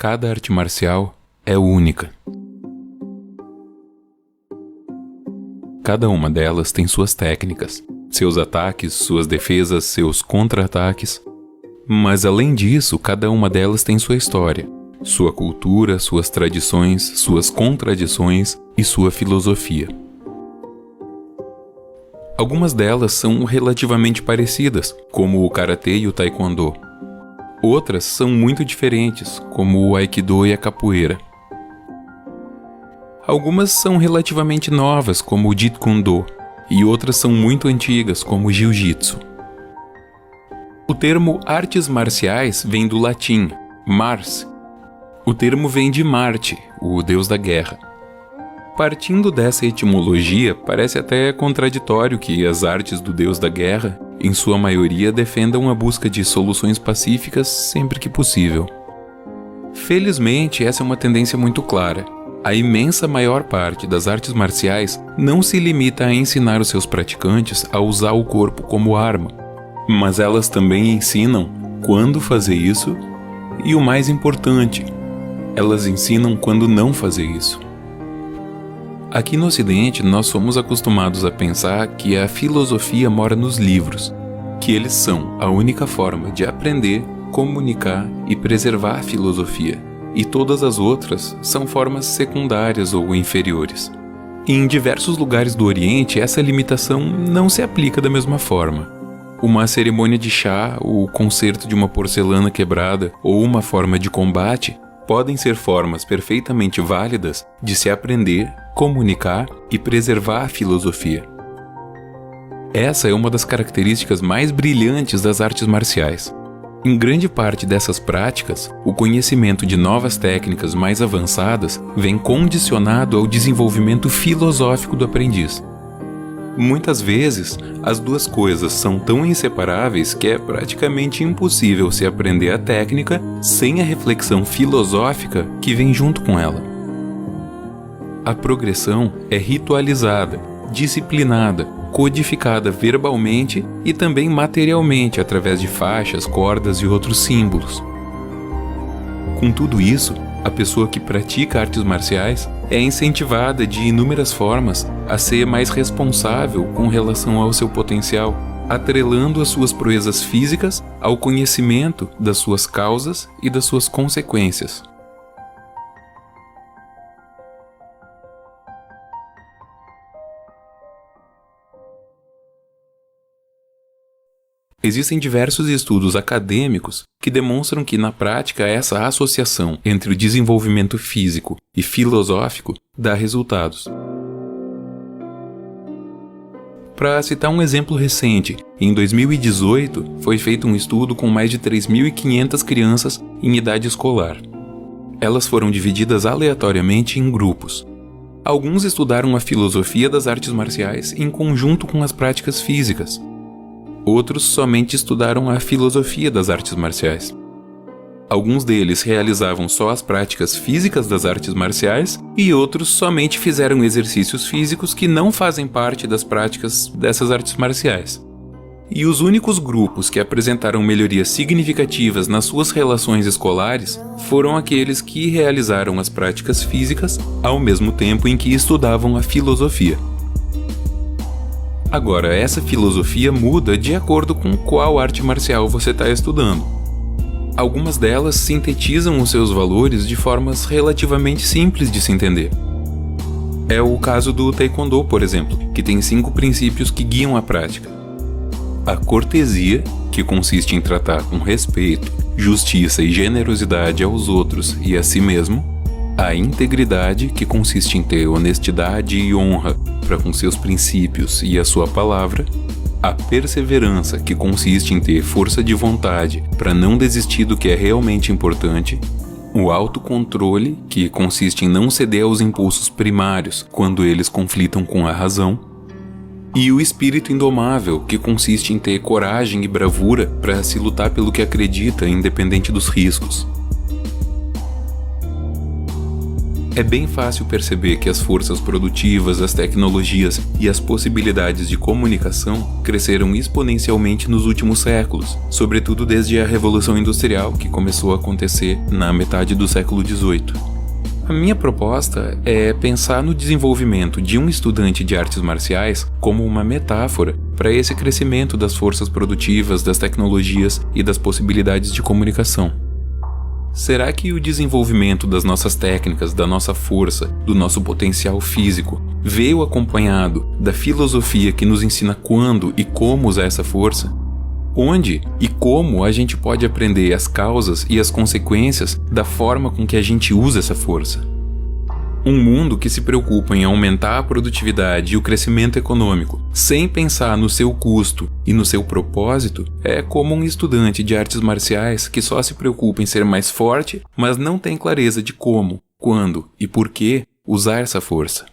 Cada arte marcial é única. Cada uma delas tem suas técnicas, seus ataques, suas defesas, seus contra-ataques. Mas além disso, cada uma delas tem sua história, sua cultura, suas tradições, suas contradições e sua filosofia. Algumas delas são relativamente parecidas, como o karatê e o taekwondo. Outras são muito diferentes, como o aikido e a capoeira. Algumas são relativamente novas, como o jeet kune do, e outras são muito antigas, como o jiu-jitsu. O termo artes marciais vem do latim, Mars. O termo vem de Marte, o deus da guerra. Partindo dessa etimologia, parece até contraditório que as artes do deus da guerra, em sua maioria, defendam a busca de soluções pacíficas sempre que possível. Felizmente, essa é uma tendência muito clara. A imensa maior parte das artes marciais não se limita a ensinar os seus praticantes a usar o corpo como arma, mas elas também ensinam quando fazer isso e, o mais importante, elas ensinam quando não fazer isso. Aqui no Ocidente, nós somos acostumados a pensar que a filosofia mora nos livros, que eles são a única forma de aprender, comunicar e preservar a filosofia, e todas as outras são formas secundárias ou inferiores. Em diversos lugares do Oriente, essa limitação não se aplica da mesma forma. Uma cerimônia de chá, o concerto de uma porcelana quebrada ou uma forma de combate podem ser formas perfeitamente válidas de se aprender, comunicar e preservar a filosofia. Essa é uma das características mais brilhantes das artes marciais. Em grande parte dessas práticas, o conhecimento de novas técnicas mais avançadas vem condicionado ao desenvolvimento filosófico do aprendiz. Muitas vezes, as duas coisas são tão inseparáveis que é praticamente impossível se aprender a técnica sem a reflexão filosófica que vem junto com ela. A progressão é ritualizada, disciplinada, codificada verbalmente e também materialmente através de faixas, cordas e outros símbolos. Com tudo isso, a pessoa que pratica artes marciais é incentivada de inúmeras formas a ser mais responsável com relação ao seu potencial, atrelando as suas proezas físicas ao conhecimento das suas causas e das suas consequências. Existem diversos estudos acadêmicos que demonstram que, na prática, essa associação entre o desenvolvimento físico e filosófico dá resultados. Para citar um exemplo recente, em 2018 foi feito um estudo com mais de 3.500 crianças em idade escolar. Elas foram divididas aleatoriamente em grupos. Alguns estudaram a filosofia das artes marciais em conjunto com as práticas físicas. Outros somente estudaram a filosofia das artes marciais. Alguns deles realizavam só as práticas físicas das artes marciais e outros somente fizeram exercícios físicos que não fazem parte das práticas dessas artes marciais. E os únicos grupos que apresentaram melhorias significativas nas suas relações escolares foram aqueles que realizaram as práticas físicas ao mesmo tempo em que estudavam a filosofia. Agora, essa filosofia muda de acordo com qual arte marcial você está estudando. Algumas delas sintetizam os seus valores de formas relativamente simples de se entender. É o caso do taekwondo, por exemplo, que tem 5 princípios que guiam a prática. A cortesia, que consiste em tratar com respeito, justiça e generosidade aos outros e a si mesmo. A integridade, que consiste em ter honestidade e honra para com seus princípios e a sua palavra. A perseverança, que consiste em ter força de vontade para não desistir do que é realmente importante. O autocontrole, que consiste em não ceder aos impulsos primários quando eles conflitam com a razão. E o espírito indomável, que consiste em ter coragem e bravura para se lutar pelo que acredita, independente dos riscos. É bem fácil perceber que as forças produtivas, as tecnologias e as possibilidades de comunicação cresceram exponencialmente nos últimos séculos, sobretudo desde a Revolução Industrial, que começou a acontecer na metade do século XVIII. A minha proposta é pensar no desenvolvimento de um estudante de artes marciais como uma metáfora para esse crescimento das forças produtivas, das tecnologias e das possibilidades de comunicação. Será que o desenvolvimento das nossas técnicas, da nossa força, do nosso potencial físico, veio acompanhado da filosofia que nos ensina quando e como usar essa força? Onde e como a gente pode aprender as causas e as consequências da forma com que a gente usa essa força? Um mundo que se preocupa em aumentar a produtividade e o crescimento econômico, sem pensar no seu custo e no seu propósito, é como um estudante de artes marciais que só se preocupa em ser mais forte, mas não tem clareza de como, quando e por que usar essa força.